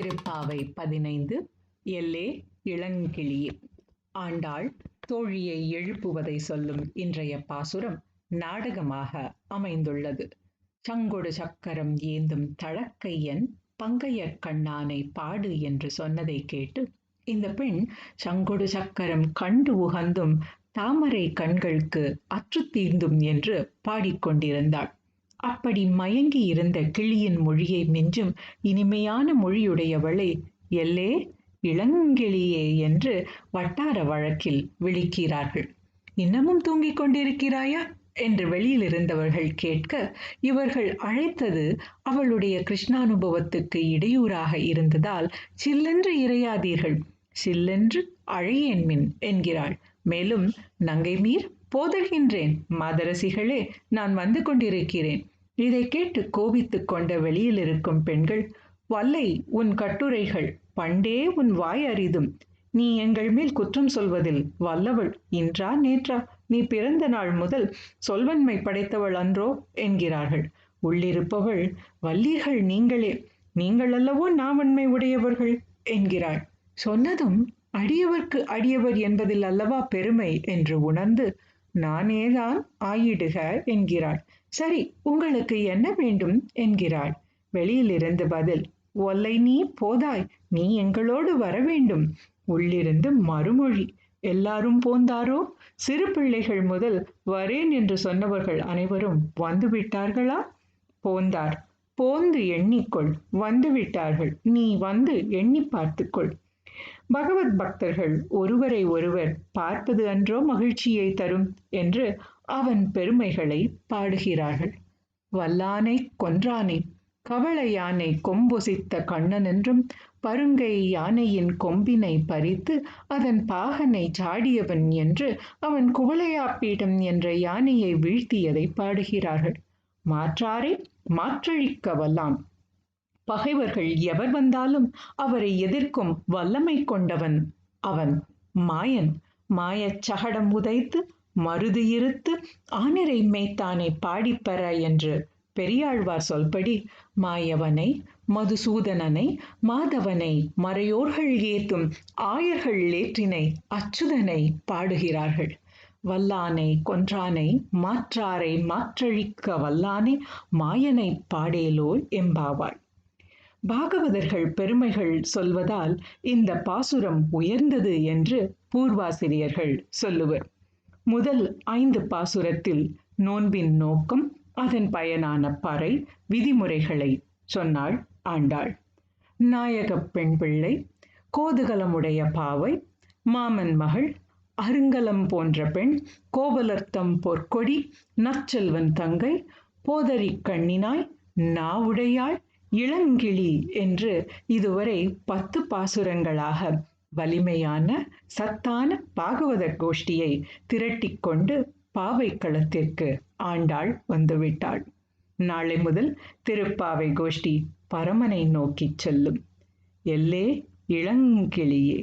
திருப்பாவை 15. எல்லே இளங்கிளியே. ஆண்டாள் தோழியை எழுப்புவதை சொல்லும் இன்றைய பாசுரம் நாடகமாக அமைந்துள்ளது. சங்கொடு சக்கரம் ஏந்தும் தழக்கையன் பங்கைய கண்ணானை பாடு என்று சொன்னதை கேட்டு இந்த பெண் சங்கொடு சக்கரம் கண்டு உகந்தும் தாமரை கண்களுக்கு அற்று தீர்ந்தும் என்று பாடிக்கொண்டிருந்தாள். அப்படி மயங்கி இருந்த கிளியின் மொழியை மிஞ்சும் இனிமையான மொழியுடையவளை எல்லே இளங்கிளியே என்று வட்டார வழக்கில் விழிக்கிறார்கள். இன்னமும் தூங்கிக் கொண்டிருக்கிறாயா என்று வெளியில் இருந்தவர்கள் கேட்க, இவர்கள் அழைத்தது அவளுடைய கிருஷ்ணானுபவத்துக்கு இடையூறாக இருந்ததால் சில்லென்று இறையாதீர்கள், சில்லென்று அழையேன்மின் என்கிறாள். மேலும், நங்கை மீர் போதல்கின்றேன் மாதரசிகளே, நான் வந்து கொண்டிருக்கிறேன். இதை கேட்டு கோபித்துக் கொண்ட வெளியில் இருக்கும் பெண்கள், வல்லை உன் கட்டுரைகள், பண்டே உன் வாய் அரிதும், நீ எங்கள் மேல் குற்றம் சொல்வதில் வல்லவள், இன்றா நேற்றா, நீ பிறந்த நாள் முதல் சொல்வன்மை படைத்தவள் அன்றோ என்கிறார்கள். உள்ளிருப்பவள், வல்லீர்கள் நீங்களே, நீங்கள் அல்லவோ நாவன்மை உடையவர்கள் என்கிறாள். சொன்னதும் அடியவர்க்கு அடியவர் என்பதில் அல்லவா பெருமை என்று உணர்ந்து, நானேதான் ஆயிடுக என்கிறாள். சரி, உங்களுக்கு என்ன வேண்டும் என்கிறாள். வெளியிலிருந்து பதில், ஒல்லை நீ போதாய், நீ எங்களோடு வர வேண்டும். உள்ளிருந்து மறுமொழி, எல்லாரும் போந்தாரோ? சிறு பிள்ளைகள் முதல் வரேன் என்று சொன்னவர்கள் அனைவரும் வந்து விட்டார்களா? போந்தார், போந்து எண்ணிக்கொள், வந்து விட்டார்கள், நீ வந்து எண்ணி பார்த்துக்கொள். பகவத் பக்தர்கள் ஒருவரை ஒருவர் பார்ப்பது அன்றோ மகிழ்ச்சியை தரும் என்று அவன் பெருமைகளை பாடுகிறார்கள். வல்லானை கொன்றானை, கவள யானை கொம்பொசித்த கண்ணன் என்றும், பருங்கை யானையின் கொம்பினை பறித்து அதன் பாகனை சாடியவன் என்று அவன் குவளையாப்பீடம் என்ற யானையை வீழ்த்தியதை பாடுகிறார்கள். மாற்றாரை மாற்றழிக்க வல்லான், பகைவர்கள் எவர் வந்தாலும் அவரை எதிர்க்கும் வல்லமை கொண்டவன் அவன். மாயன், மாயச் சகடம் உதைத்து மருது இருத்து ஆனிரை மேய்த்தானை பாடிப்பெற என்று பெரியாழ்வார் சொல்படி மாயவனை, மதுசூதனனை, மாதவனை, மறையோர்கள் ஏத்தும் ஆயர்கள் ஏற்றினை அச்சுதனை பாடுகிறார்கள். வல்லானை கொன்றானை, மாற்றாரை மாற்றழிக்க வல்லானை, மாயனை பாடேலோர் எம்பாவாய். பாகவதர்கள் பெருமைகள் சொல்வதால் இந்த பாசுரம் உயர்ந்தது என்று பூர்வாசிரியர்கள் சொல்லுவர். முதல் 5 பாசுரத்தில் நோன்பின் நோக்கம், அதன் பயனான பறை, விதிமுறைகளை சொன்னாள் ஆண்டாள். நாயகப் பெண் பிள்ளை, கோதுகலமுடைய பாவை, மாமன் மகள், அருங்கலம் போன்ற பெண், கோவலர்த்தம் பொற்கொடி, நற்செல்வன் தங்கை, போதரி கண்ணினாய், நாவுடையாள், இளங்கிளி என்று இதுவரை 10 பாசுரங்களாக வலிமையான சத்தான பாகவத கோஷ்டியை திரட்டிக்கொண்டு பாவை களத்திற்கு ஆண்டாள் வந்துவிட்டாள். நாளை முதல் திருப்பாவை கோஷ்டி பரமனை நோக்கி செல்லும். எல்லே இளங்கிளியே.